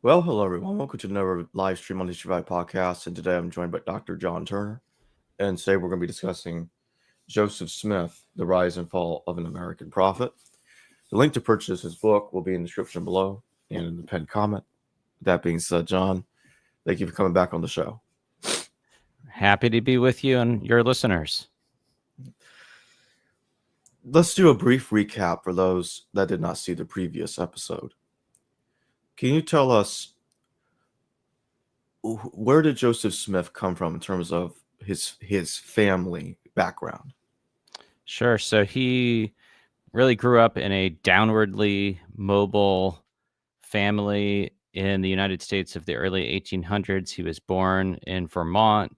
Well, hello everyone. Welcome to another live stream on the Survive podcast. And today I'm joined by Dr. John Turner. And today we're going to be discussing Joseph Smith, The Rise and Fall of an American Prophet. The link to purchase his book will be in the description below and in the pinned comment. That being said, John, thank you for coming back on the show. Happy to be with you and your listeners. Let's do a brief recap for those that did not see the previous episode. Can you tell us where did Joseph Smith come from in terms of his family background? Sure. So he really grew up in a downwardly mobile family in the United States of the early 1800s. He was born in Vermont.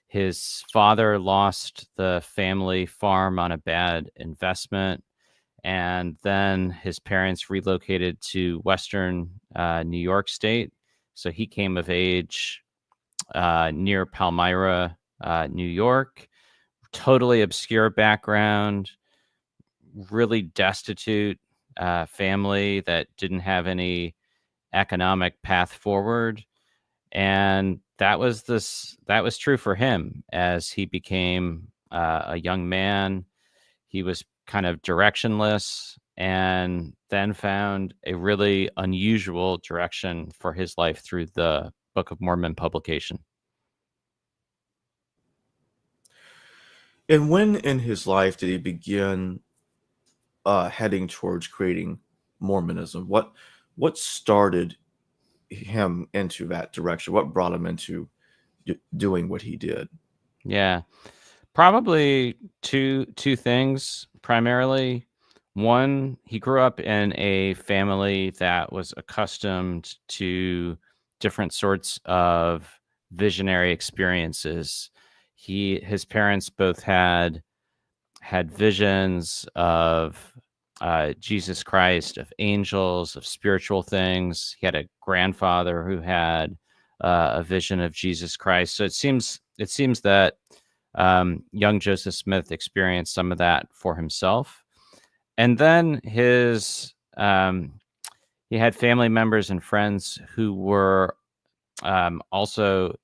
His father lost the family farm on a bad investment, and then his parents relocated to Western New York State. So he came of age near Palmyra, New York. Totally obscure background, really destitute family that didn't have any economic path forward. And that was true for him as he became a young man. He was kind of directionless and then found a really unusual direction for his life through the Book of Mormon publication. And when in his life did he begin heading towards creating Mormonism? What started him into that direction? What brought him into doing what he did? Yeah, probably two things primarily. One, he grew up in a family that was accustomed to different sorts of visionary experiences. His parents both had visions of Jesus Christ, of angels, of spiritual things. He had a grandfather who had a vision of Jesus Christ. So it seems that young Joseph Smith experienced some of that for himself. And then he had family members and friends who were also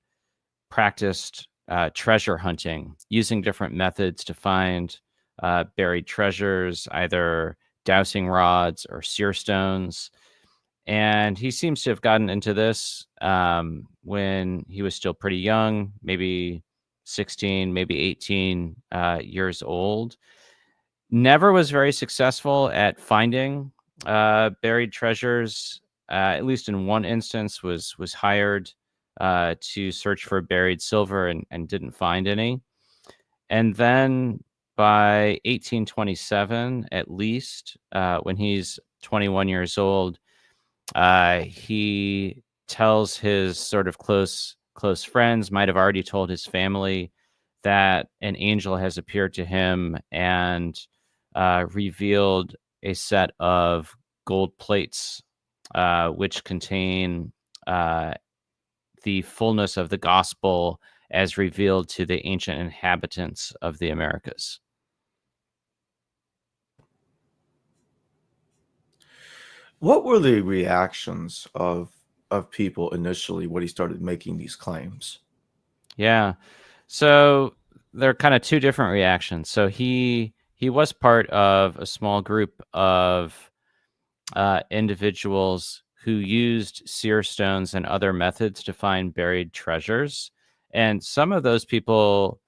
practiced treasure hunting, using different methods to find buried treasures, either dowsing rods or seer stones. And he seems to have gotten into this when he was still pretty young, maybe 16, maybe 18 years old. Never was very successful at finding buried treasures. At least in one instance, was hired to search for buried silver and didn't find any. And then by 1827, at least, when he's 21 years old, he tells his sort of close friends, might have already told his family, that an angel has appeared to him and revealed a set of gold plates, which contain the fullness of the gospel as revealed to the ancient inhabitants of the Americas. What were the reactions of people initially when he started making these claims? Yeah. So there are kind of two different reactions. So he was part of a small group of individuals who used seer stones and other methods to find buried treasures. And some of those people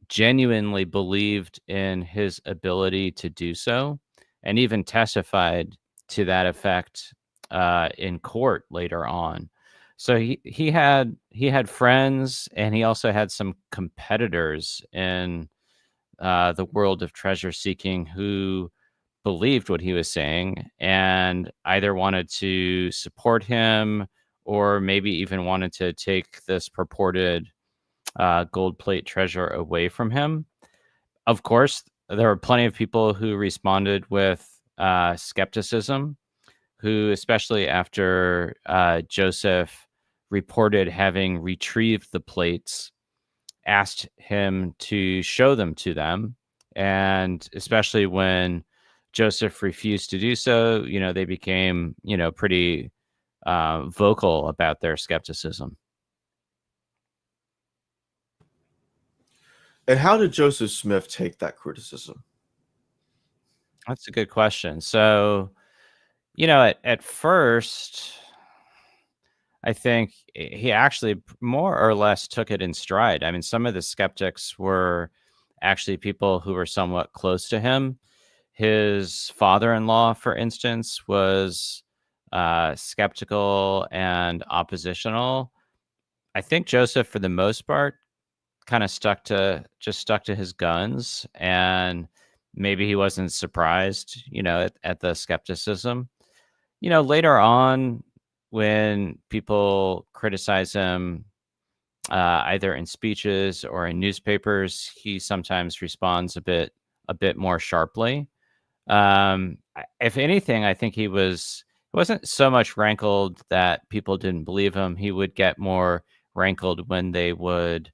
genuinely believed in his ability to do so and even testified to that effect in court later on. So he had friends, and he also had some competitors in the world of treasure seeking who believed what he was saying and either wanted to support him or maybe even wanted to take this purported gold plate treasure away from him. Of course, there were plenty of people who responded with skepticism, who, especially after Joseph reported having retrieved the plates, asked him to show them to them. And especially when Joseph refused to do so, they became, pretty vocal about their skepticism. And how did Joseph Smith take that criticism? That's a good question. So, at first, I think he actually more or less took it in stride. I mean, some of the skeptics were actually people who were somewhat close to him. His father-in-law, for instance, was skeptical and oppositional. I think Joseph, for the most part, kind of stuck to his guns, and maybe he wasn't surprised, at the skepticism. Later on, when people criticize him, either in speeches or in newspapers, he sometimes responds a bit more sharply. If anything, I think he wasn't so much rankled that people didn't believe him. He would get more rankled when they would,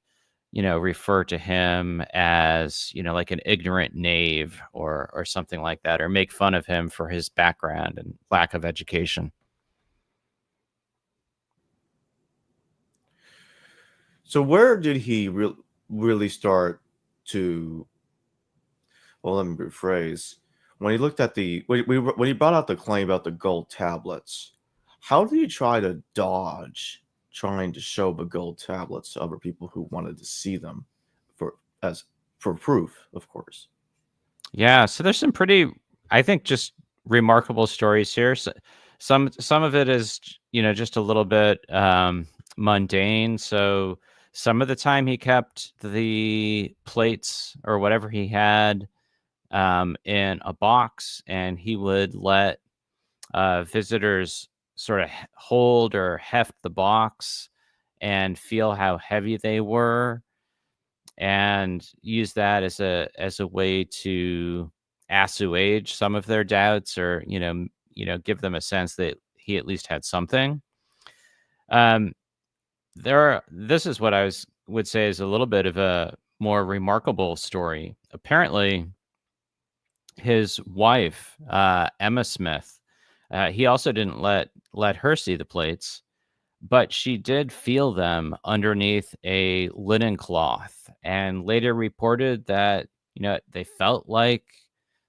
refer to him as, like an ignorant knave or something like that, or make fun of him for his background and lack of education. So where did he really start to? Well, let me rephrase. When he looked at when he brought out the claim about the gold tablets, how did he try to dodge trying to show the gold tablets to other people who wanted to see them as for proof, of course? Yeah, so there's some pretty, I think, just remarkable stories here. So, some of it is, just a little bit mundane. So some of the time he kept the plates or whatever he had in a box, and he would let visitors sort of hold or heft the box and feel how heavy they were, and use that as a way to assuage some of their doubts, or give them a sense that he at least had something. Um, this is what would say is a little bit of a more remarkable story. Apparently, his wife, Emma Smith, he also didn't let her see the plates, but she did feel them underneath a linen cloth, and later reported that, they felt like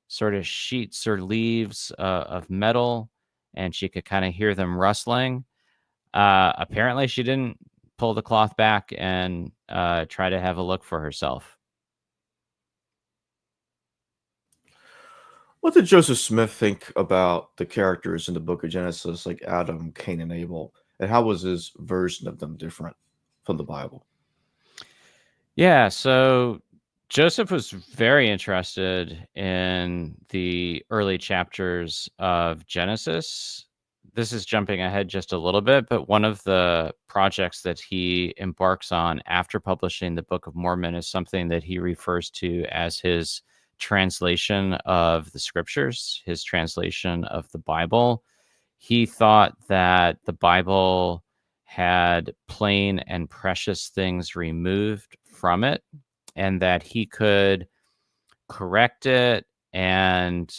sort of sheets or leaves of metal, and she could kind of hear them rustling. Apparently, she didn't pull the cloth back and try to have a look for herself. What did Joseph Smith think about the characters in the Book of Genesis, like Adam, Cain, and Abel, and how was his version of them different from the Bible? Yeah, so Joseph was very interested in the early chapters of Genesis. This is jumping ahead just a little bit, but one of the projects that he embarks on after publishing the Book of Mormon is something that he refers to as his translation of the scriptures, his translation of the Bible. He thought that the Bible had plain and precious things removed from it, and that he could correct it and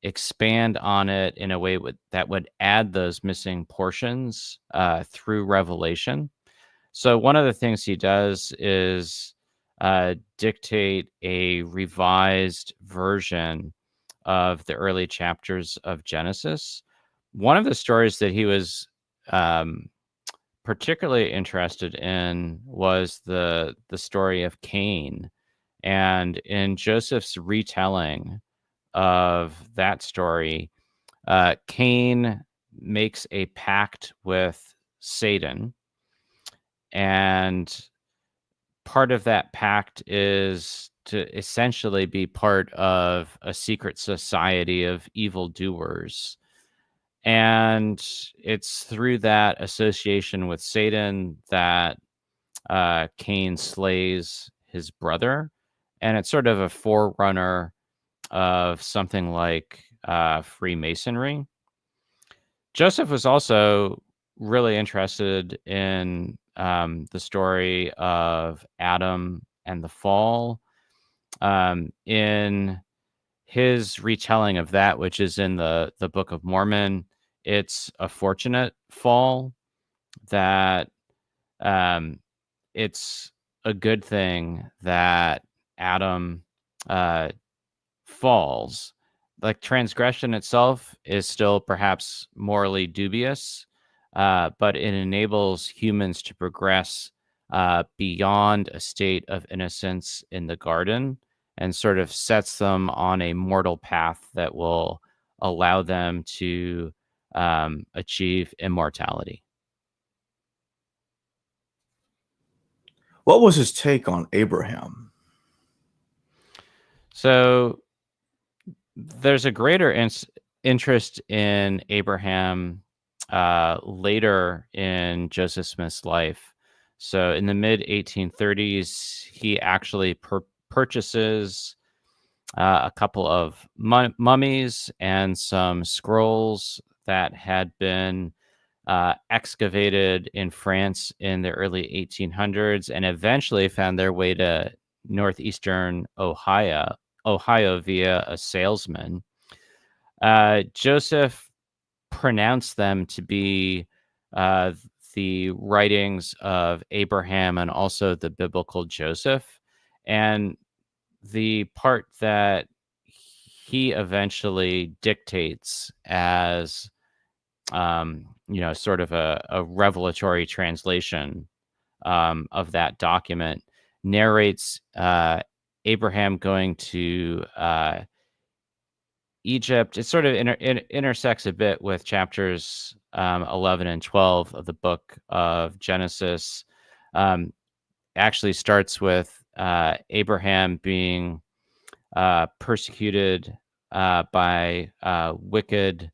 expand on it in a way that would add those missing portions through revelation. So one of the things he does is dictate a revised version of the early chapters of Genesis. One of the stories that he was um, particularly interested in was the story of Cain. And in Joseph's retelling of that story, Cain makes a pact with Satan, and part of that pact is to essentially be part of a secret society of evildoers. And it's through that association with Satan that Cain slays his brother. And it's sort of a forerunner of something like Freemasonry. Joseph was also really interested in the story of Adam and the fall. In his retelling of that, which is in the Book of Mormon, it's a fortunate fall, that it's a good thing that Adam falls. Like, transgression itself is still perhaps morally dubious, but it enables humans to progress beyond a state of innocence in the garden, and sort of sets them on a mortal path that will allow them to achieve immortality. What was his take on Abraham? So there's a greater interest in Abraham later in Joseph Smith's life. So in the mid 1830s, he actually purchases a couple of mummies and some scrolls that had been excavated in France in the early 1800s, and eventually found their way to northeastern Ohio via a salesman. Joseph pronounced them to be uh, the writings of Abraham and also the biblical Joseph. And the part that he eventually dictates as, sort of a revelatory translation of that document, narrates Abraham going to Egypt. It sort of intersects a bit with chapters 11 and 12 of the book of Genesis. Actually starts with Abraham being persecuted by wicked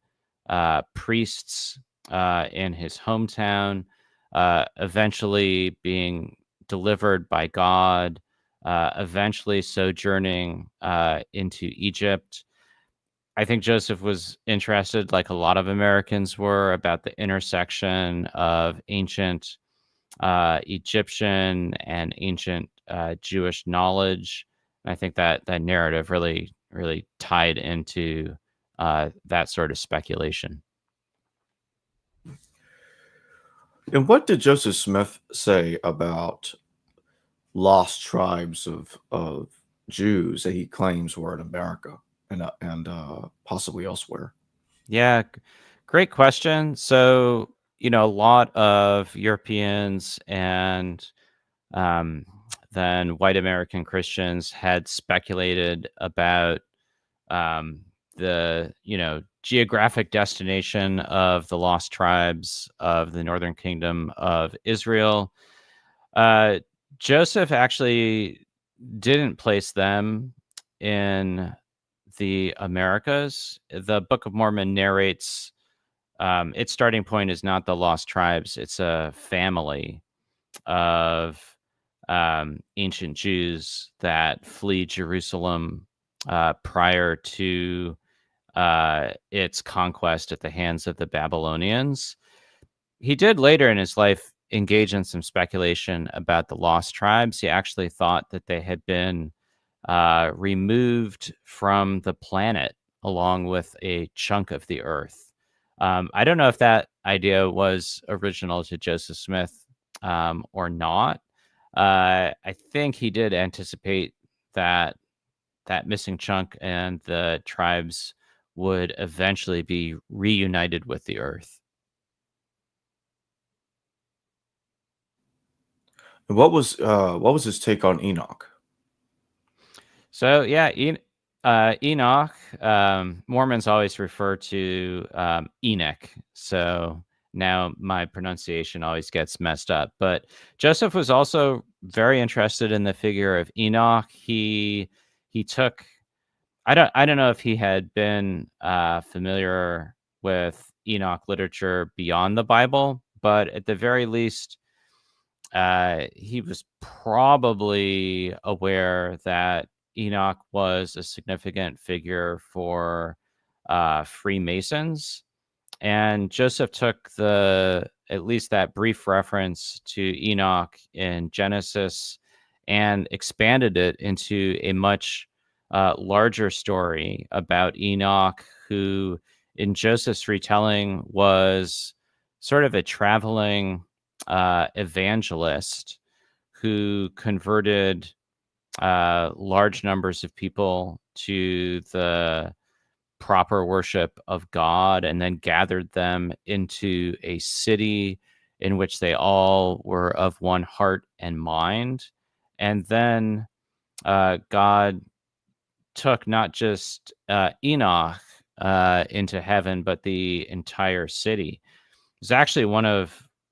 priests in his hometown, eventually being delivered by God, eventually sojourning into Egypt. I think Joseph was interested, like a lot of Americans were, about the intersection of ancient Egyptian and ancient Jewish knowledge. And I think that narrative really, really tied into that sort of speculation. And what did Joseph Smith say about lost tribes of Jews that he claims were in America and possibly elsewhere? Yeah, great question. So, a lot of Europeans and um, then white American Christians had speculated about um, the geographic destination of the lost tribes of the northern kingdom of Israel. Uh, Joseph actually didn't place them in the Americas. The Book of Mormon narrates its starting point is not the lost tribes; it's a family of ancient Jews that flee Jerusalem prior to its conquest at the hands of the Babylonians. He did later in his life engage in some speculation about the lost tribes. He actually thought that they had been removed from the planet along with a chunk of the earth. I don't know if that idea was original to Joseph Smith or not. I think he did anticipate that missing chunk and the tribes would eventually be reunited with the earth. And what was his take on Enoch? So yeah, Enoch. Mormons always refer to Enoch. So now my pronunciation always gets messed up. But Joseph was also very interested in the figure of Enoch. He took. I don't know if he had been familiar with Enoch literature beyond the Bible, but at the very least, he was probably aware that Enoch was a significant figure for Freemasons. And Joseph took at least that brief reference to Enoch in Genesis and expanded it into a much larger story about Enoch, who in Joseph's retelling was sort of a traveling evangelist who converted large numbers of people to the proper worship of God, and then gathered them into a city in which they all were of one heart and mind. And then God took not just Enoch into heaven, but the entire city. It was actually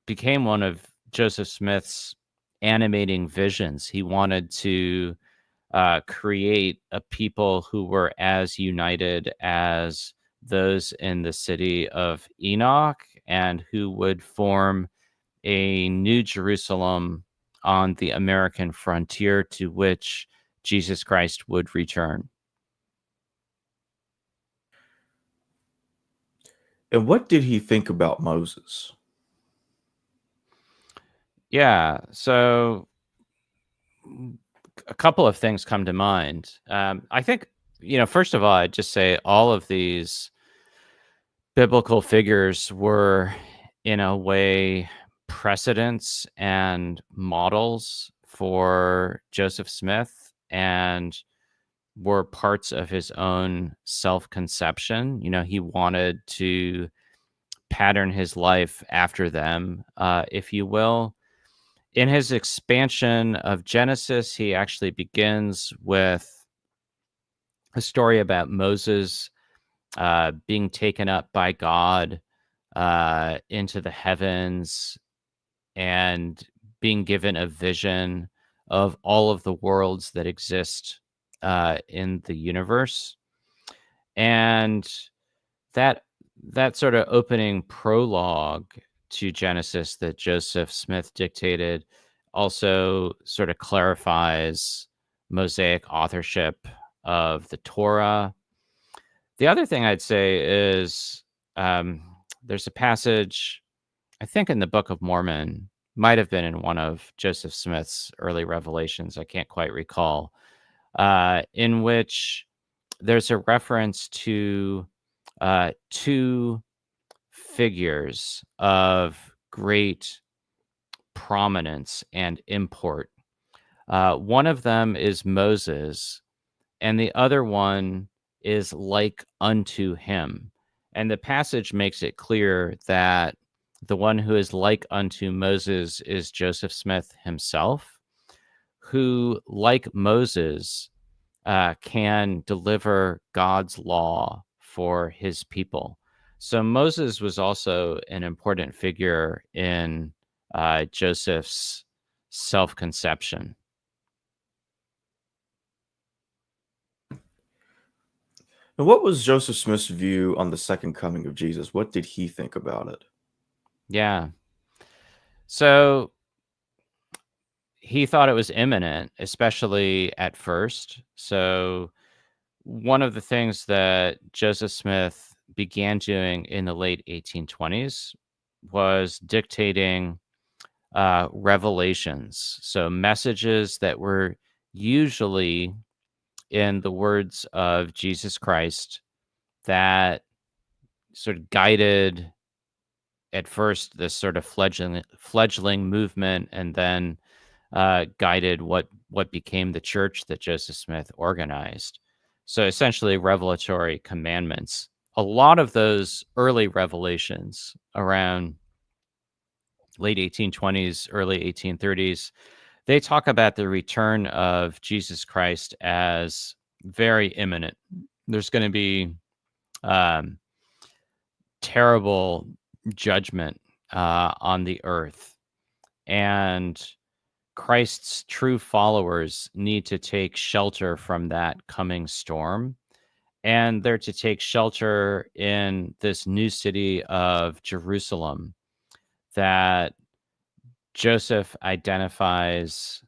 became one of Joseph Smith's animating visions. He wanted to create a people who were as united as those in the city of Enoch, and who would form a new Jerusalem on the American frontier, to which Jesus Christ would return. And what did he think about Moses? Yeah, so a couple of things come to mind. I think, first of all, I'd just say all of these biblical figures were, in a way, precedents and models for Joseph Smith, and were parts of his own self-conception. He wanted to pattern his life after them, if you will. In his expansion of Genesis, he actually begins with a story about Moses being taken up by God into the heavens, and being given a vision of all of the worlds that exist in the universe. And that sort of opening prologue to Genesis that Joseph Smith dictated also sort of clarifies Mosaic authorship of the Torah. The other thing I'd say is there's a passage, I think in the Book of Mormon, might have been in one of Joseph Smith's early revelations, I can't quite recall, in which there's a reference to two figures of great prominence and import. One of them is Moses, and the other one is like unto him. And the passage makes it clear that the one who is like unto Moses is Joseph Smith himself, who, like Moses, can deliver God's law for his people. So Moses was also an important figure in Joseph's self-conception. And what was Joseph Smith's view on the second coming of Jesus? What did he think about it? Yeah. So he thought it was imminent, especially at first. So one of the things that Joseph Smith began doing in the late 1820s was dictating revelations. So messages that were usually in the words of Jesus Christ, that sort of guided at first this sort of fledgling movement, and then guided what became the church that Joseph Smith organized. So essentially, revelatory commandments. A lot of those early revelations around late 1820s, early 1830s, they talk about the return of Jesus Christ as very imminent. There's going to be terrible judgment on the earth, and Christ's true followers need to take shelter from that coming storm, and they're to take shelter in this new city of Jerusalem that Joseph identifies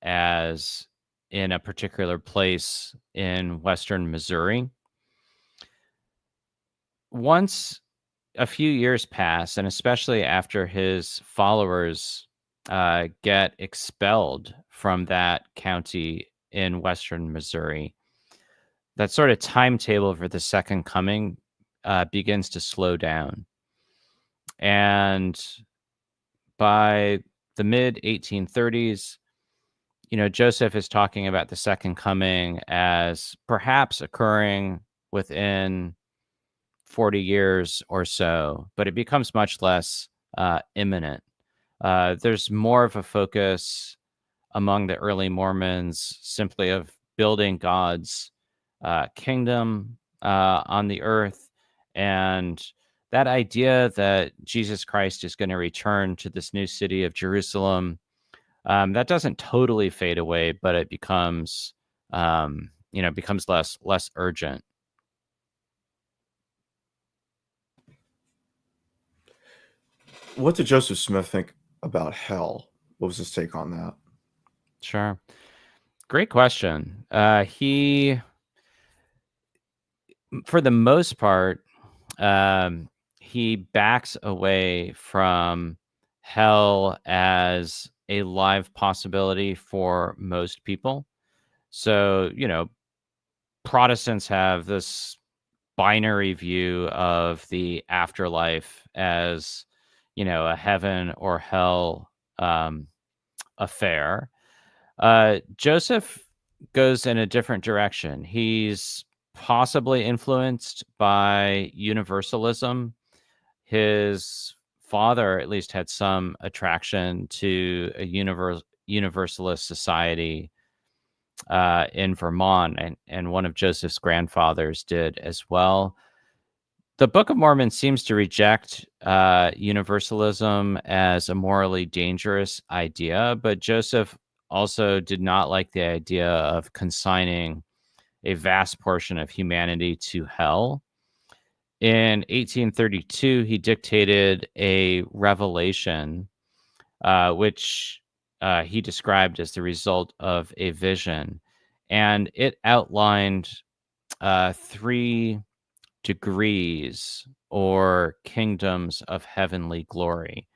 as in a particular place in western Missouri. Once a few years pass, and especially after his followers get expelled from that county in western Missouri, that sort of timetable for the second coming begins to slow down. And by the mid 1830s, Joseph is talking about the second coming as perhaps occurring within 40 years or so, but it becomes much less imminent. There's more of a focus among the early Mormons simply of building God's kingdom on the earth, and that idea that Jesus Christ is going to return to this new city of Jerusalem, that doesn't totally fade away, but it becomes becomes less urgent. What did Joseph Smith think about hell? What was his take on that? Sure. Great question. He, for the most part, he backs away from hell as a live possibility for most people. So, Protestants have this binary view of the afterlife as, a heaven or hell affair. Joseph goes in a different direction. He's possibly influenced by universalism. His father at least had some attraction to a universalist society in Vermont, and one of Joseph's grandfathers did as well. The Book of Mormon seems to reject universalism as a morally dangerous idea, but Joseph also did not like the idea of consigning a vast portion of humanity to hell. In 1832, he dictated a revelation, which he described as the result of a vision, and it outlined 3 degrees or kingdoms of heavenly glory,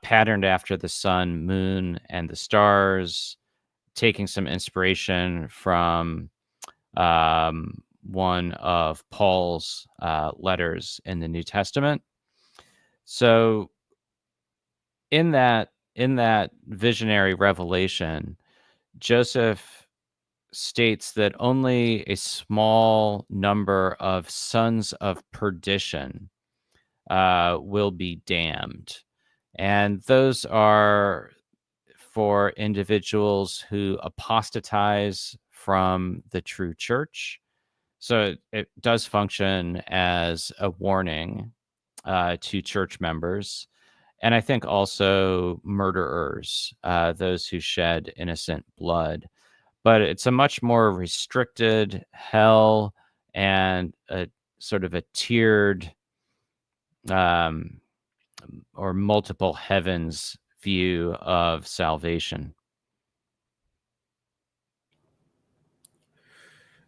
patterned after the sun, moon, and the stars, taking some inspiration from one of Paul's letters in the New Testament. So in that visionary revelation, Joseph states that only a small number of sons of perdition will be damned. And those are for individuals who apostatize from the true church. So it does function as a warning to church members. And I think also murderers, those who shed innocent blood. But it's a much more restricted hell and a sort of a tiered or multiple heavens view of salvation.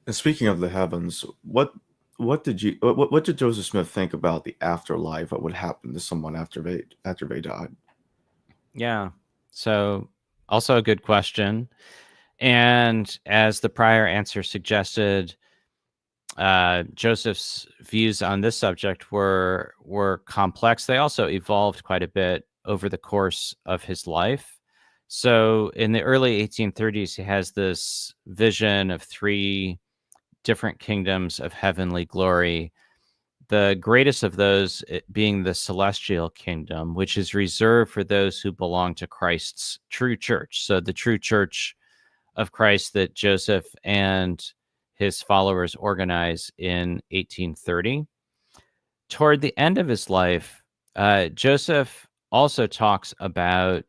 And speaking of the heavens, what did Joseph Smith think about the afterlife? What would happen to someone after they died? Yeah. So also a good question. And as the prior answer suggested, Joseph's views on this subject were complex. They also evolved quite a bit over the course of his life. So in the early 1830s, he has this vision of 3 different kingdoms of heavenly glory. The greatest of those being the celestial kingdom, which is reserved for those who belong to Christ's true church. So the true church of Christ that Joseph and his followers organize in 1830. Toward the end of his life, Joseph also talks about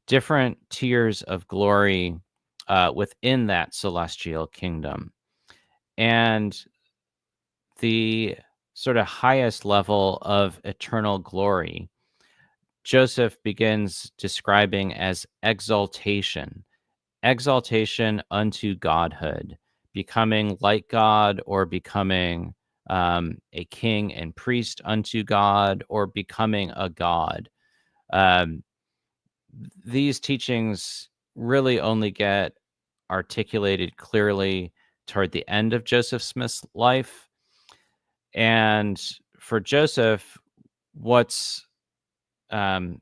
different tiers of glory within that celestial kingdom. And the sort of highest level of eternal glory, Joseph begins describing as exaltation unto godhood, becoming like God, or becoming a king and priest unto God, or becoming a god. These teachings really only get articulated clearly toward the end of Joseph Smith's life. And for Joseph, what's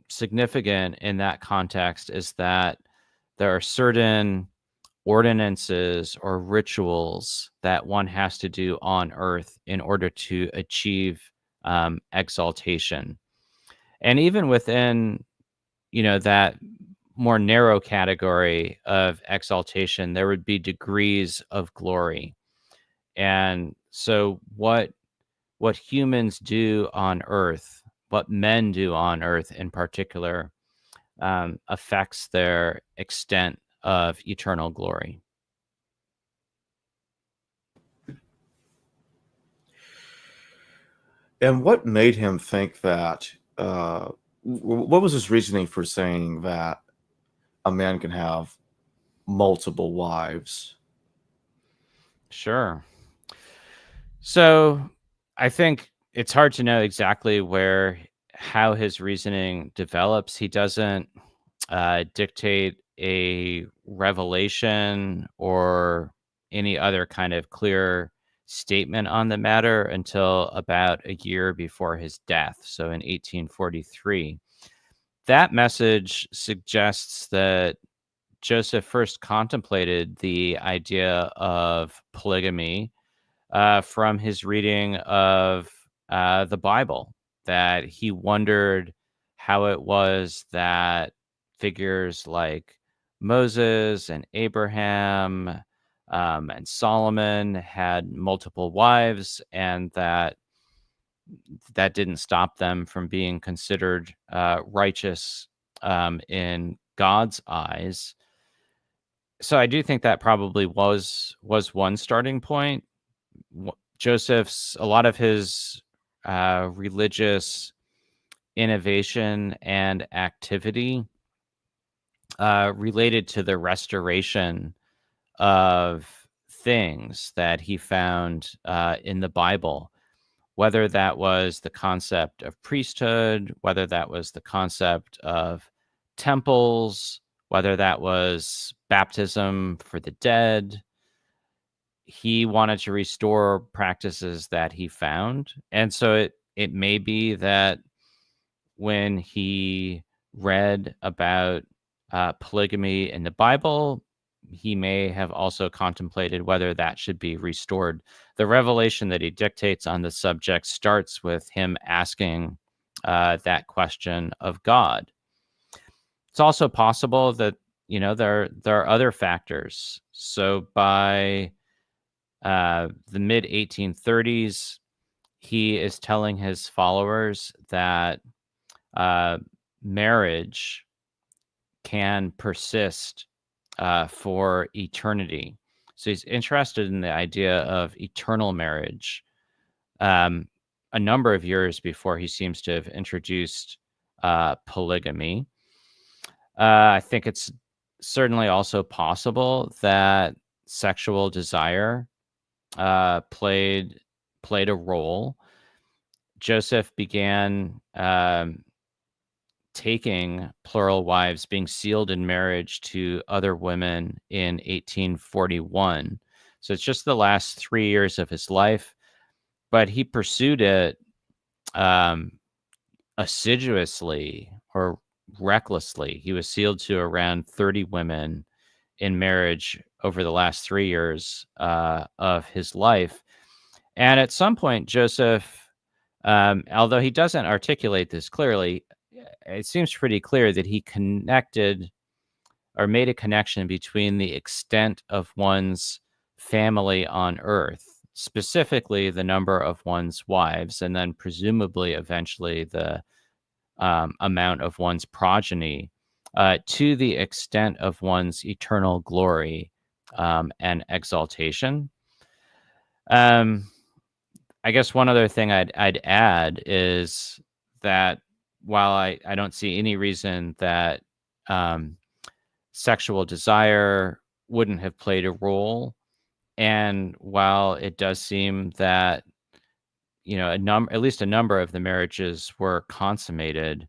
significant in that context is that there are certain ordinances or rituals that one has to do on earth in order to achieve exaltation. And even within, that more narrow category of exaltation, there would be degrees of glory. And so what humans do on earth, what men do on earth in particular, affects their extent of eternal glory. And what made him think that? What was his reasoning for saying that a man can have multiple wives? Sure. So I think it's hard to know exactly how his reasoning develops. He doesn't dictate a revelation or any other kind of clear statement on the matter until about a year before his death, so in 1843. That message suggests that Joseph first contemplated the idea of polygamy from his reading of the Bible, that he wondered how it was that figures like Moses and Abraham and Solomon had multiple wives, and that didn't stop them from being considered righteous in God's eyes. So I do think that probably was one starting point. A lot of his religious innovation and activity related to the restoration of things that he found in the Bible, whether that was the concept of priesthood, whether that was the concept of temples, whether that was baptism for the dead. He wanted to restore practices that he found. And so it may be that when he read about polygamy in the Bible, he may have also contemplated whether that should be restored. The revelation that he dictates on the subject starts with him asking that question of God. It's also possible that, there are other factors. So by the mid 1830s, he is telling his followers that marriage can persist for eternity. So he's interested in the idea of eternal marriage a number of years before he seems to have introduced polygamy. I think it's certainly also possible that sexual desire played a role. Joseph began taking plural wives, being sealed in marriage to other women in 1841. So it's just the last 3 years of his life, but he pursued it assiduously or recklessly. He was sealed to around 30 women in marriage over the last 3 years of his life. And at some point, Joseph, although he doesn't articulate this clearly, it seems pretty clear that he connected or made a connection between the extent of one's family on earth, specifically the number of one's wives, and then presumably eventually the amount of one's progeny, to the extent of one's eternal glory and exaltation. I guess one other thing I'd add is that while I don't see any reason that sexual desire wouldn't have played a role, and while it does seem that at least a number of the marriages were consummated,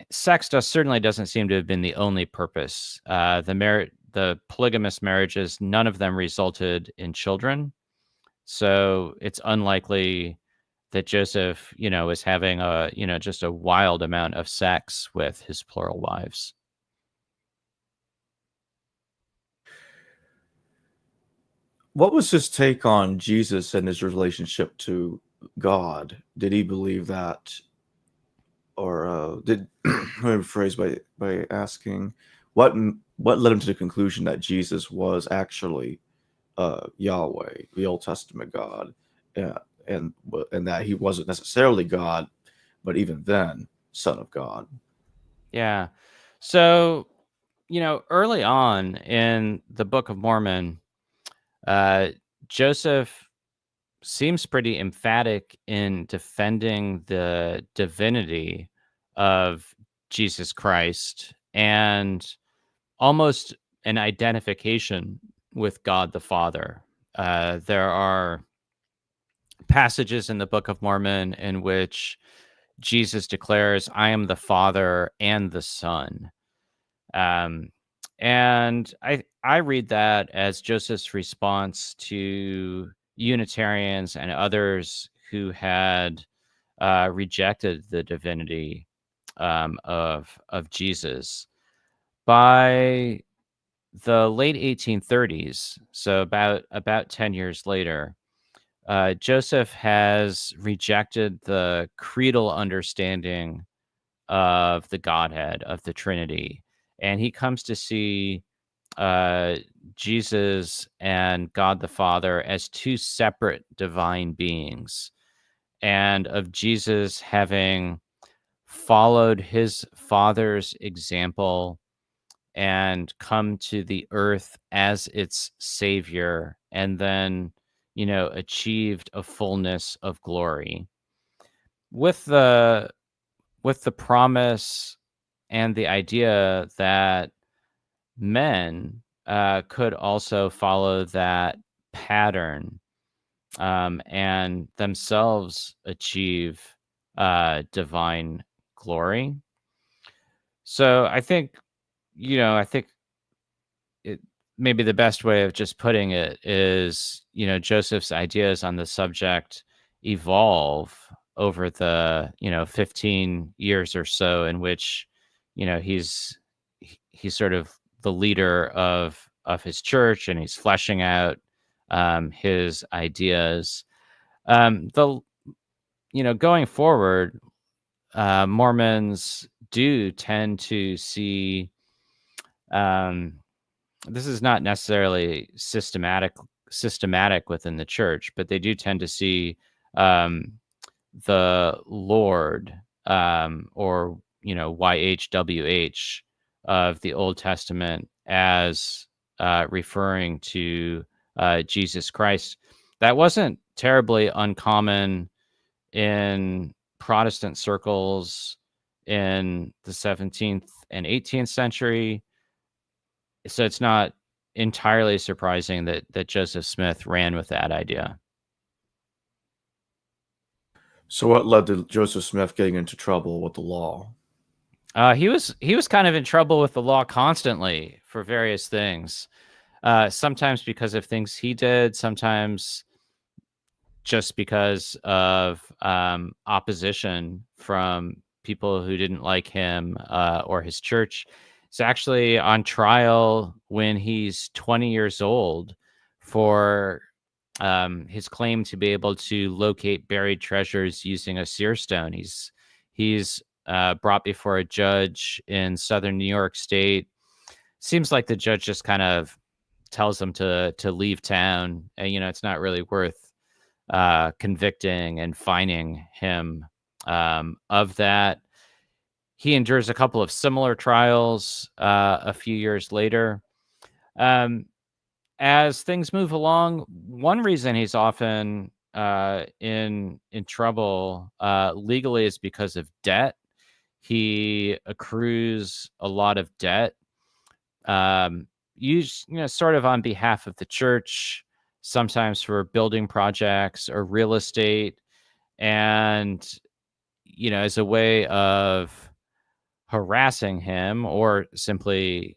sex certainly doesn't seem to have been the only purpose. The polygamous marriages, none of them resulted in children. So it's unlikely that Joseph, is having just a wild amount of sex with his plural wives. What was his take on Jesus and his relationship to God? Did he believe that, or did let me rephrase by asking what led him to the conclusion that Jesus was actually Yahweh, the Old Testament God, uh, and and that he wasn't necessarily God, but even then, Son of God. Yeah. So, early on in the Book of Mormon, uh, Joseph seems pretty emphatic in defending the divinity of Jesus Christ and almost an identification with God the Father. There are passages in the Book of Mormon in which Jesus declares, "I am the Father and the Son." Um, and I read that as Joseph's response to Unitarians and others who had rejected the divinity of Jesus. By the late 1830s, so about 10 years later, Joseph has rejected the creedal understanding of the Godhead, of the Trinity, and he comes to see uh, Jesus and God the Father as two separate divine beings, and of Jesus having followed his Father's example and come to the earth as its savior, and then, achieved a fullness of glory with the promise and the idea that men could also follow that pattern, and themselves achieve divine glory. So I think it maybe the best way of just putting it is, Joseph's ideas on the subject evolve over the, 15 years or so in which, he's sort of the leader of his church, and he's fleshing out his ideas. The Going forward, Mormons do tend to see, um, this is not necessarily systematic within the church, but they do tend to see um, the Lord, or YHWH of the Old Testament as referring to Jesus Christ. That wasn't terribly uncommon in Protestant circles in the 17th and 18th century. So it's not entirely surprising that Joseph Smith ran with that idea. So, what led to Joseph Smith getting into trouble with the law? He was kind of in trouble with the law constantly for various things. Sometimes because of things he did, sometimes just because of opposition from people who didn't like him or his church. He's actually on trial when he's 20 years old for his claim to be able to locate buried treasures using a seer stone. He's brought before a judge in southern New York State. Seems like the judge just kind of tells him to leave town, and it's not really worth convicting and fining him of that. He endures a couple of similar trials a few years later. Um, as things move along, one reason he's often in trouble legally is because of debt. He accrues a lot of debt, sort of on behalf of the church, sometimes for building projects or real estate, and as a way of harassing him or simply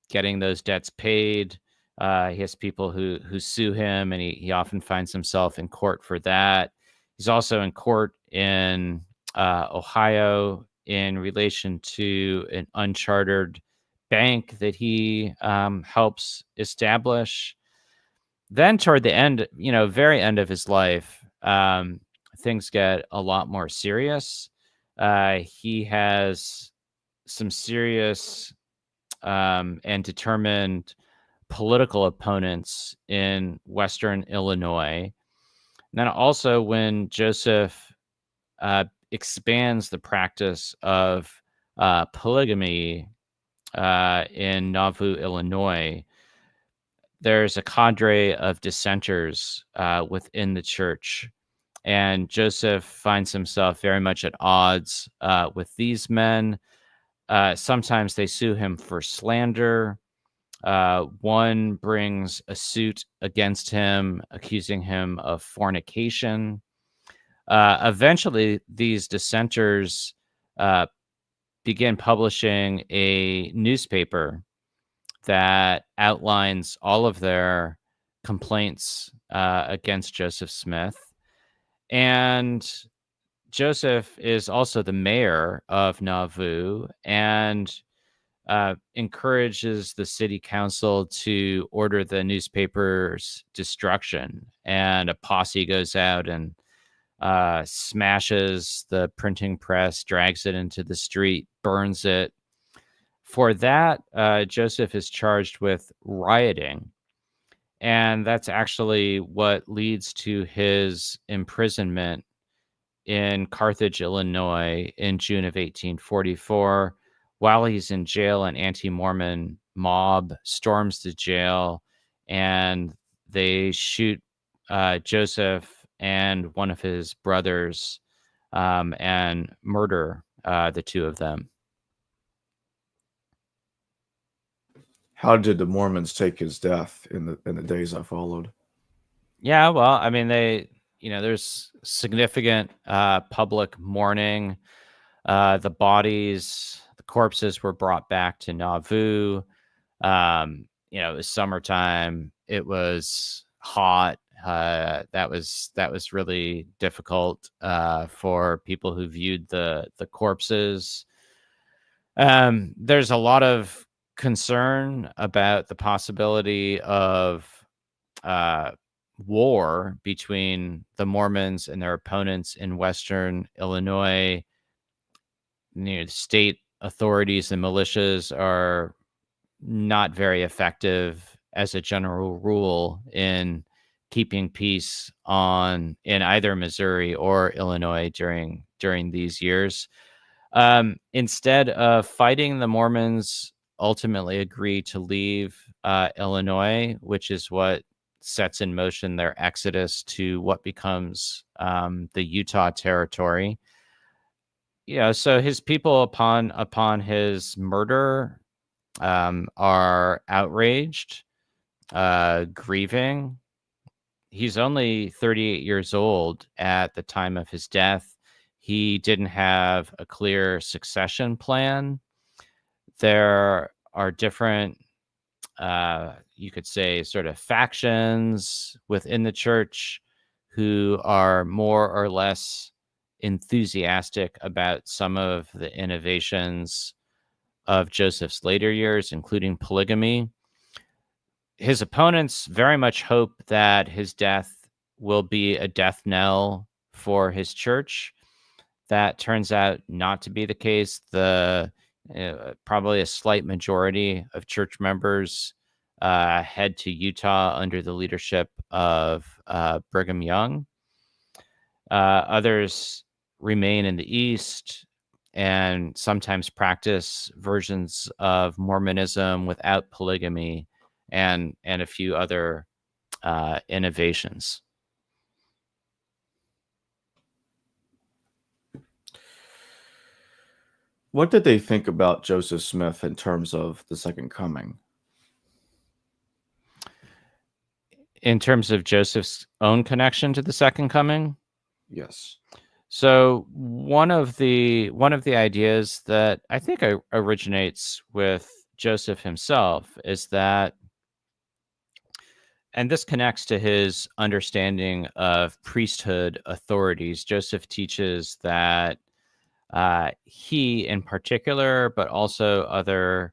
getting those debts paid. He has people who sue him, and he often finds himself in court for that. He's also in court in Ohio in relation to an unchartered bank that he helps establish. Then toward the end, very end of his life, things get a lot more serious. He has some serious and determined political opponents in Western Illinois. And then also when Joseph expands the practice of polygamy in Nauvoo, Illinois, there's a cadre of dissenters within the church. And Joseph finds himself very much at odds with these men. Sometimes they sue him for slander. One brings a suit against him, accusing him of fornication. Eventually, these dissenters begin publishing a newspaper that outlines all of their complaints against Joseph Smith. And Joseph is also the mayor of Nauvoo and encourages the city council to order the newspaper's destruction. And a posse goes out and smashes the printing press, drags it into the street, burns it. For that, Joseph is charged with rioting. And that's actually what leads to his imprisonment in Carthage, Illinois in June of 1844. While he's in jail, an anti-Mormon mob storms the jail and they shoot Joseph and one of his brothers and murder the two of them. How did the Mormons take his death in the days that followed? Yeah, well, I mean, there's significant public mourning. The corpses were brought back to Nauvoo. It was summertime. It was hot. That was really difficult for people who viewed the corpses. There's a lot of concern about the possibility of war between the Mormons and their opponents in Western Illinois. State authorities and militias are not very effective as a general rule in keeping peace in either Missouri or Illinois during these years. Instead of fighting, the Mormons ultimately agree to leave Illinois, which is what sets in motion their exodus to what becomes the Utah territory. So his people upon his murder are outraged, grieving. He's only 38 years old at the time of his death. He didn't have a clear succession plan. There are different, you could say, sort of factions within the church who are more or less enthusiastic about some of the innovations of Joseph's later years, including polygamy. His opponents very much hope that his death will be a death knell for his church. That turns out not to be the case. Probably a slight majority of church members head to Utah under the leadership of Brigham Young. Others remain in the East and sometimes practice versions of Mormonism without polygamy and a few other innovations. What did they think about Joseph Smith in terms of the second coming? In terms of Joseph's own connection to the second coming? Yes. So one of the ideas that I think originates with Joseph himself is that and this connects to his understanding of priesthood authorities. Joseph teaches that he in particular, but also other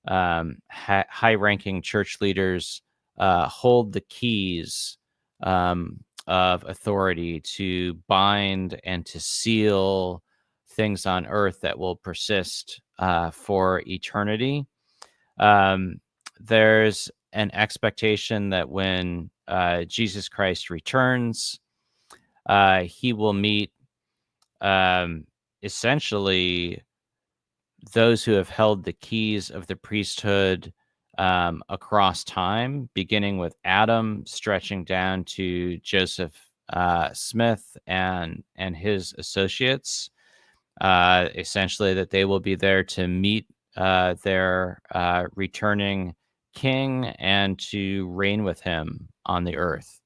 high-ranking church leaders hold the keys of authority to bind and to seal things on earth that will persist for eternity. There's an expectation that when Jesus Christ returns, he will meet essentially those who have held the keys of the priesthood across time, beginning with Adam, stretching down to Joseph Smith and his associates. Essentially, that they will be there to meet their returning king and to reign with him on the earth.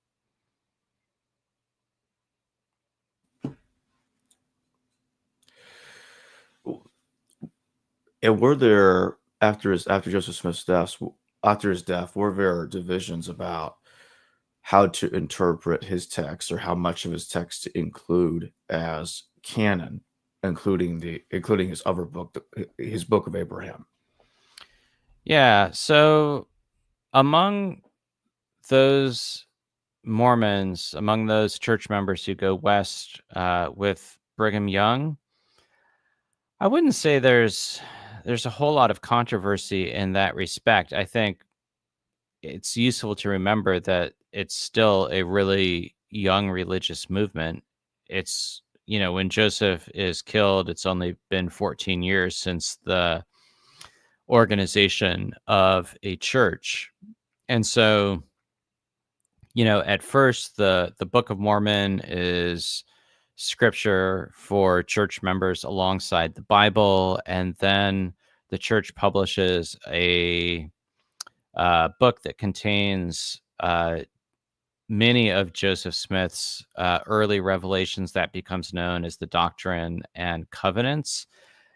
And were there after Joseph Smith's death, were there divisions about how to interpret his text or how much of his text to include as canon, including his other book, his Book of Abraham? Yeah. So among those Mormons, among those church members who go west with Brigham Young, I wouldn't say there's a whole lot of controversy in that respect. I think it's useful to remember that it's still a really young religious movement. It's, when Joseph is killed, it's only been 14 years since the organization of a church. And so, at first the Book of Mormon is scripture for church members alongside the Bible, and then the church publishes a book that contains many of Joseph Smith's early revelations that becomes known as the Doctrine and Covenants.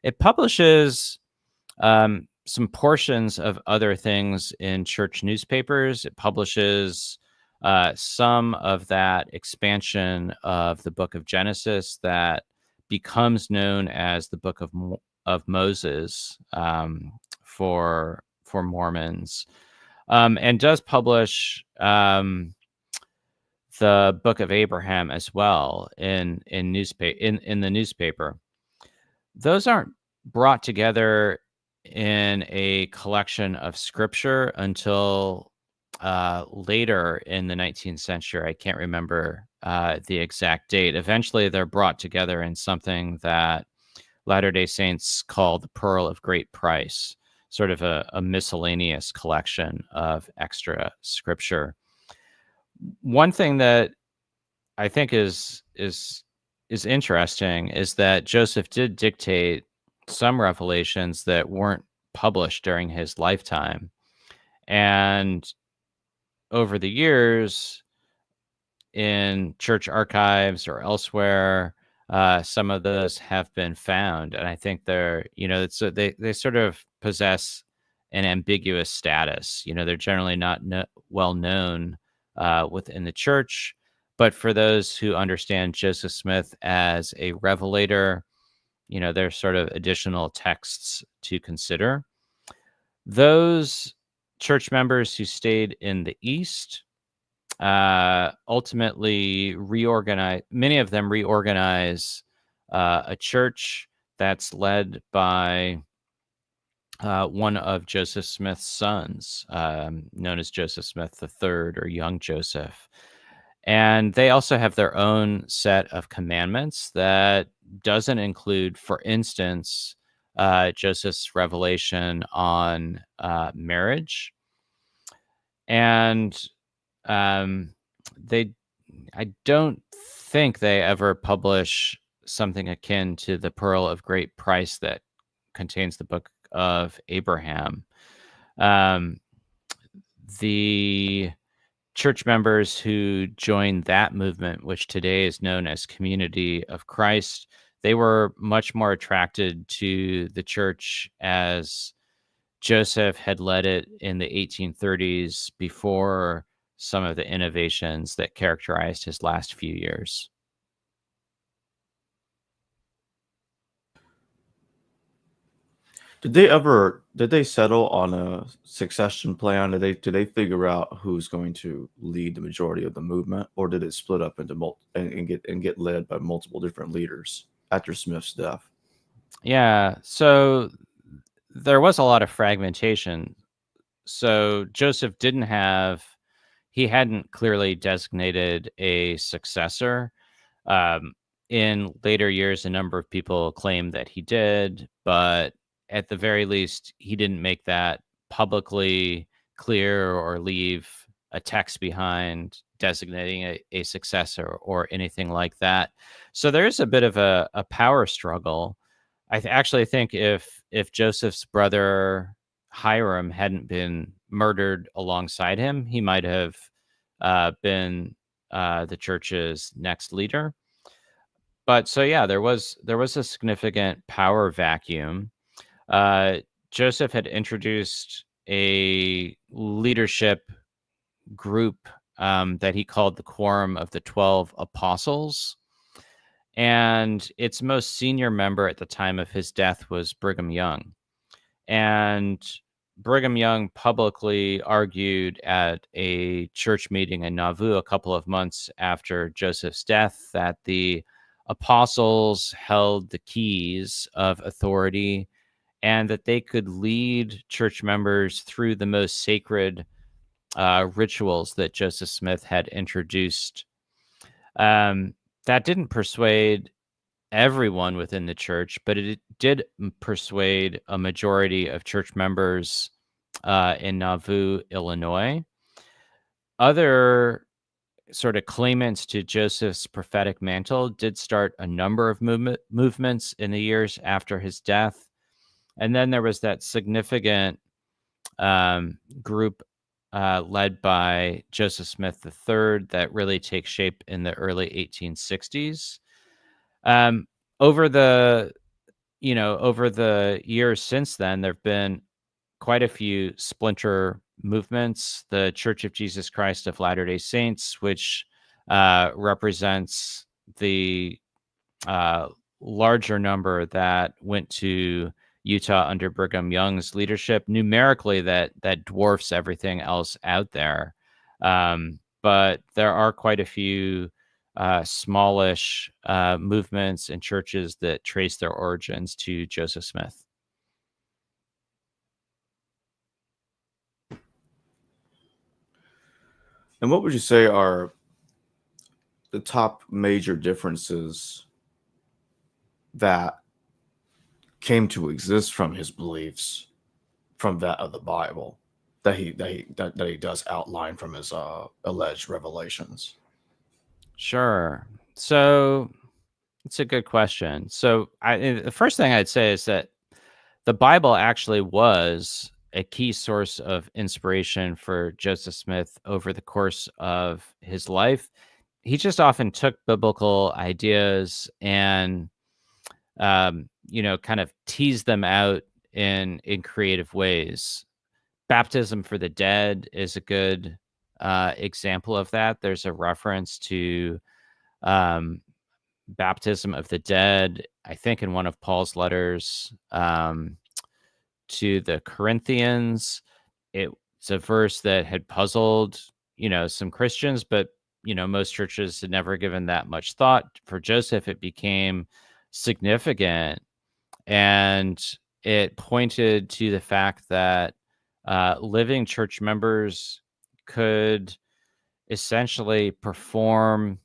It publishes some portions of other things in church newspapers. It publishes some of that expansion of the book of Genesis that becomes known as the Book of Moses for Mormons, and does publish the Book of Abraham as well in the newspaper. Those aren't brought together in a collection of scripture until later in the 19th century. I can't remember the exact date. Eventually, they're brought together in something that Latter-day Saints call the Pearl of Great Price, sort of a miscellaneous collection of extra scripture. One thing that I think is interesting is that Joseph did dictate some revelations that weren't published during his lifetime. And over the years, in church archives or elsewhere, some of those have been found. And I think they're, they sort of possess an ambiguous status. They're generally not well known within the church. But for those who understand Joseph Smith as a revelator, there's sort of additional texts to consider. Those church members who stayed in the East ultimately reorganize. Many of them reorganize a church that's led by one of Joseph Smith's sons, known as Joseph Smith III or Young Joseph. And they also have their own set of commandments that doesn't include, for instance, Joseph's revelation on marriage. And I don't think they ever publish something akin to the Pearl of Great Price that contains the Book of Abraham. The church members who joined that movement, which today is known as Community of Christ, they were much more attracted to the church as Joseph had led it in the 1830s before some of the innovations that characterized his last few years. Did they settle on a succession plan? Did they figure out who's going to lead the majority of the movement, or did it split up into and get led by multiple different leaders after Smith's death? Yeah, so there was a lot of fragmentation. So Joseph he hadn't clearly designated a successor. Um, in later years, a number of people claim that he did, but at the very least, he didn't make that publicly clear or leave a text behind designating a successor or anything like that. So there's a bit of a power struggle. Actually think if Joseph's brother Hiram hadn't been murdered alongside him, he might have been the church's next leader. But so yeah, there was a significant power vacuum. Uh, Joseph had introduced a leadership group that he called the Quorum of the 12 Apostles. And its most senior member at the time of his death was Brigham Young. And Brigham Young publicly argued at a church meeting in Nauvoo a couple of months after Joseph's death that the apostles held the keys of authority and that they could lead church members through the most sacred rituals that Joseph Smith had introduced. That didn't persuade everyone within the church, but it did persuade a majority of church members in Nauvoo, Illinois. Other sort of claimants to Joseph's prophetic mantle did start a number of movements in the years after his death. And then there was that significant group led by Joseph Smith III that really takes shape in the early 1860s. Over the years since then, there have been quite a few splinter movements. The Church of Jesus Christ of Latter-day Saints, which represents the larger number that went to Utah under Brigham Young's leadership. Numerically, that dwarfs everything else out there. But there are quite a few smallish movements and churches that trace their origins to Joseph Smith. And what would you say are the top major differences that came to exist from his beliefs from that of the Bible that he does outline from his alleged revelations? Sure. So it's a good question. So the first thing I'd say is that the Bible actually was a key source of inspiration for Joseph Smith over the course of his life. He just often took biblical ideas and, kind of teased them out in creative ways. Baptism for the dead is a good example of that. There's a reference to baptism of the dead, I think, in one of Paul's letters to the Corinthians. It's a verse that had puzzled, some Christians, but, most churches had never given that much thought. For Joseph, it became significant, and it pointed to the fact that living church members could essentially perform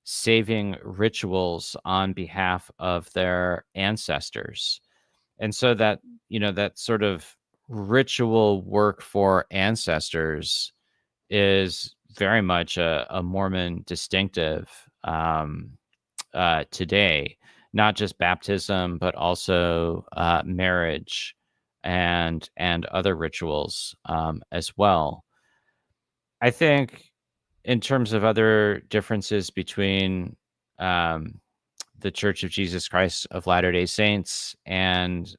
saving rituals on behalf of their ancestors. And so that, that sort of ritual work for ancestors is very much a Mormon distinctive today, not just baptism, but also marriage and other rituals as well. I think in terms of other differences between the Church of Jesus Christ of Latter-day Saints and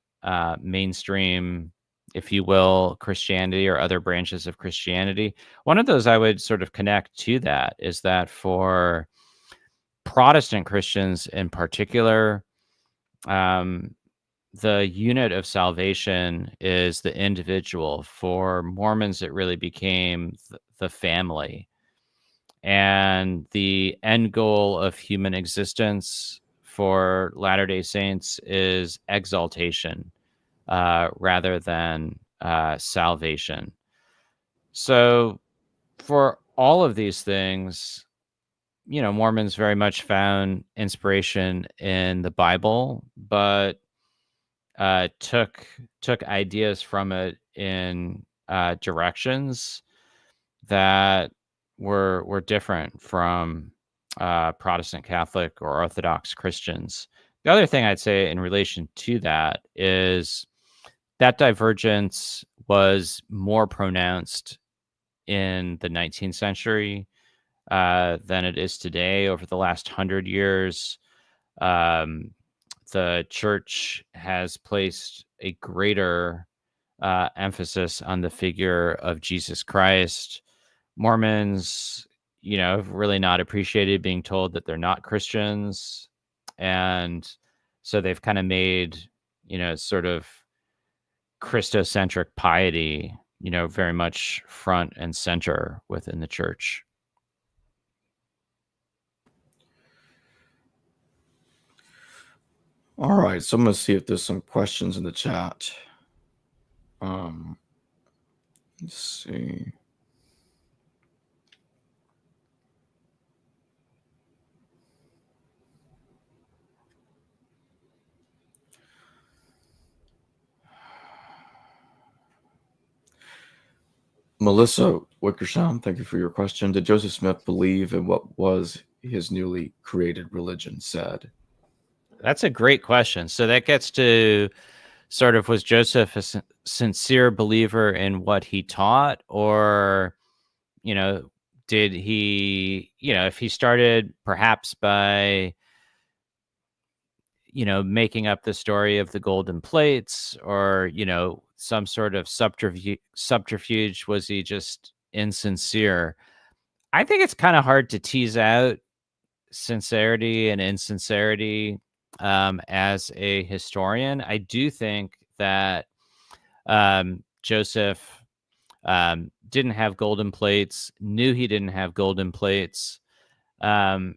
mainstream if you will, Christianity or other branches of Christianity. One of those I would sort of connect to that is that for Protestant Christians in particular, the unit of salvation is the individual. For Mormons, it really became the family. And the end goal of human existence for Latter-day Saints is exaltation rather than salvation. So for all of these things, Mormons very much found inspiration in the Bible, but took ideas from it in directions that were different from Protestant Catholic or Orthodox Christians. The other thing I'd say in relation to that is that divergence was more pronounced in the 19th century than it is today. Over the last 100 years, the church has placed a greater emphasis on the figure of Jesus Christ. Mormons, have really not appreciated being told that they're not Christians. And so they've kind of made, sort of Christocentric piety, very much front and center within the church. All right, so I'm going to see if there's some questions in the chat. Let's see. Melissa Wickersham, thank you for your question. Did Joseph Smith believe in what was his newly created religion said? That's a great question. So that gets to sort of, was Joseph a sincere believer in what he taught, or, did he, if he started perhaps by, making up the story of the golden plates, or, some sort of subterfuge, was he just insincere? I think it's kind of hard to tease out sincerity and insincerity as a historian. I do think that Joseph didn't have golden plates, knew he didn't have golden plates, and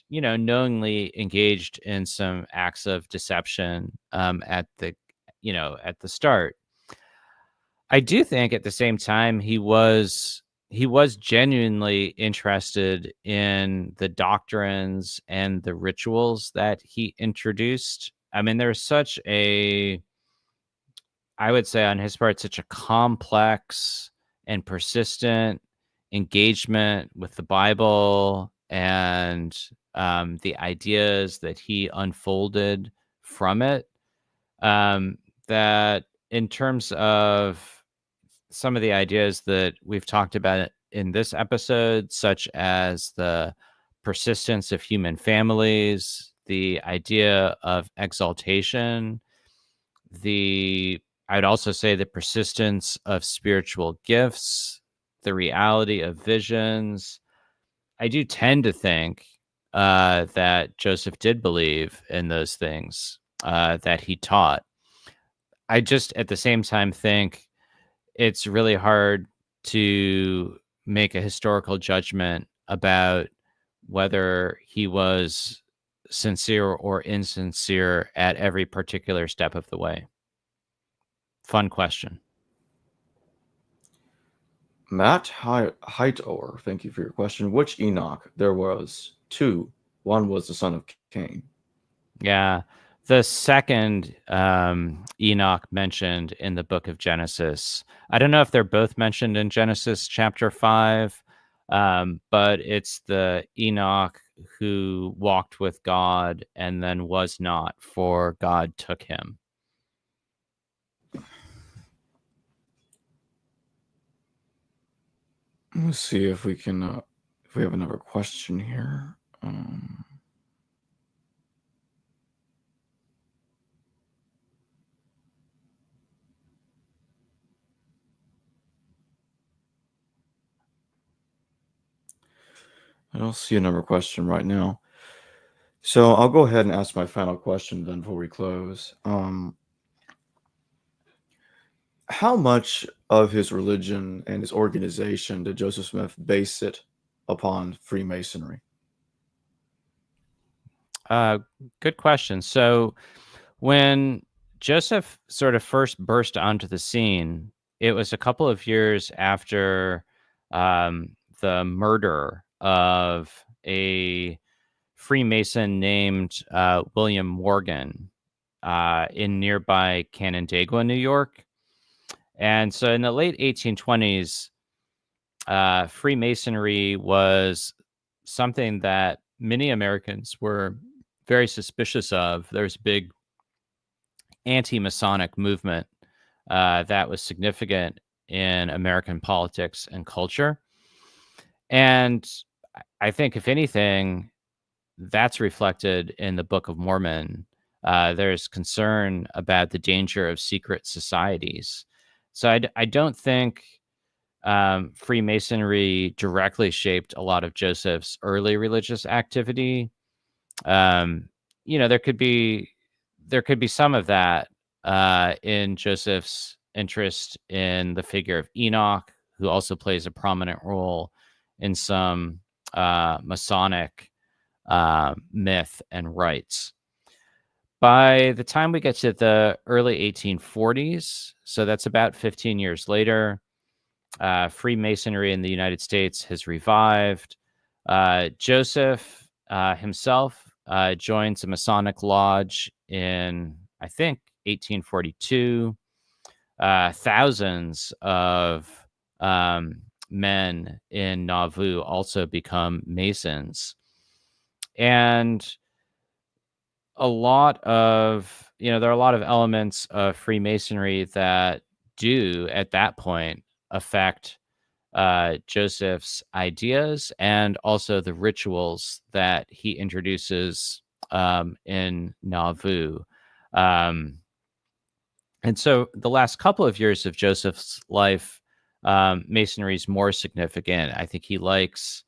knowingly engaged in some acts of deception at the start. I do think at the same time he was genuinely interested in the doctrines and the rituals that he introduced. I mean, there's such a, I would say on his part, such a complex and persistent engagement with the Bible and the ideas that he unfolded from it, that in terms of some of the ideas that we've talked about in this episode, such as the persistence of human families, the idea of exaltation, I'd also say the persistence of spiritual gifts, the reality of visions. I do tend to think that Joseph did believe in those things that he taught. I just at the same time think it's really hard to make a historical judgment about whether he was sincere or insincere at every particular step of the way. Fun question. Matt Hightower, thank you for your question. Which Enoch? There was two. One was the son of Cain. Yeah. The second Enoch mentioned in the book of Genesis. I don't know if they're both mentioned in Genesis chapter 5, but it's the Enoch who walked with God and then was not, for God took him. Let's see if we can, if we have another question here. I don't see another question right now. So I'll go ahead and ask my final question then before we close. How much of his religion and his organization did Joseph Smith base it upon Freemasonry? Good question. So when Joseph sort of first burst onto the scene, it was a couple of years after the murder of a Freemason named William Morgan in nearby Canandaigua, New York. And so in the late 1820s, Freemasonry was something that many Americans were very suspicious of. There's a big anti-Masonic movement that was significant in American politics and culture. And I think, if anything, that's reflected in the Book of Mormon. There's concern about the danger of secret societies. So I don't think Freemasonry directly shaped a lot of Joseph's early religious activity. There could be some of that in Joseph's interest in the figure of Enoch, who also plays a prominent role in some Masonic myth and rites. By the time we get to the early 1840s, so that's about 15 years later, Freemasonry in the United States has revived. Joseph himself joins a Masonic lodge in, I think, 1842. Thousands of men in Nauvoo also become Masons. And there are a lot of elements of Freemasonry that do, at that point, affect Joseph's ideas and also the rituals that he introduces in Nauvoo. And so the last couple of years of Joseph's life, Masonry is more significant. I think he likes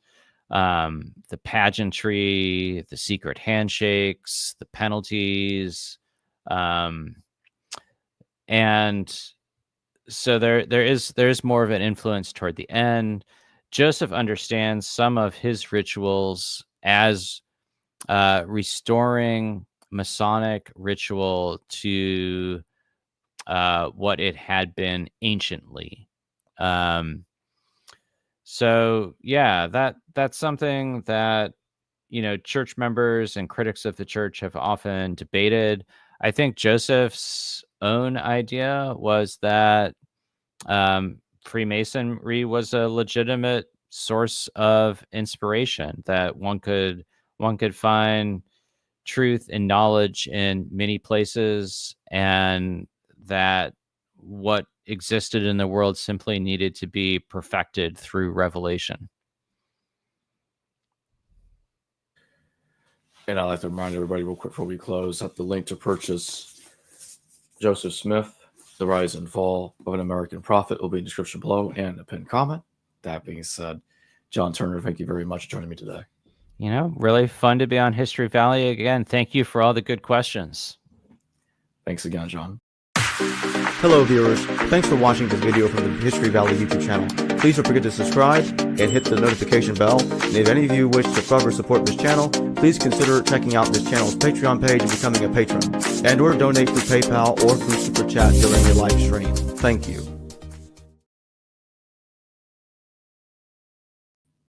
the pageantry, the secret handshakes, the penalties, and so there is more of an influence toward the end. Joseph understands some of his rituals as restoring Masonic ritual to what it had been anciently. So yeah, that's something that church members and critics of the church have often debated. I think Joseph's own idea was that Freemasonry was a legitimate source of inspiration, that one could find truth and knowledge in many places, and that what existed in the world simply needed to be perfected through revelation. And I'd like to remind everybody real quick before we close that the link to purchase Joseph Smith, The Rise and Fall of an American Prophet, will be in the description below and a pinned comment. That being said, John Turner, thank you very much for joining me today. Really fun to be on History Valley again. Thank you for all the good questions. Thanks again, John. Hello, viewers. Thanks for watching this video from the History Valley YouTube channel. Please don't forget to subscribe and hit the notification bell. And if any of you wish to further support this channel, please consider checking out this channel's Patreon page and becoming a patron, and/or donate through PayPal or through Super Chat during your live stream. Thank you.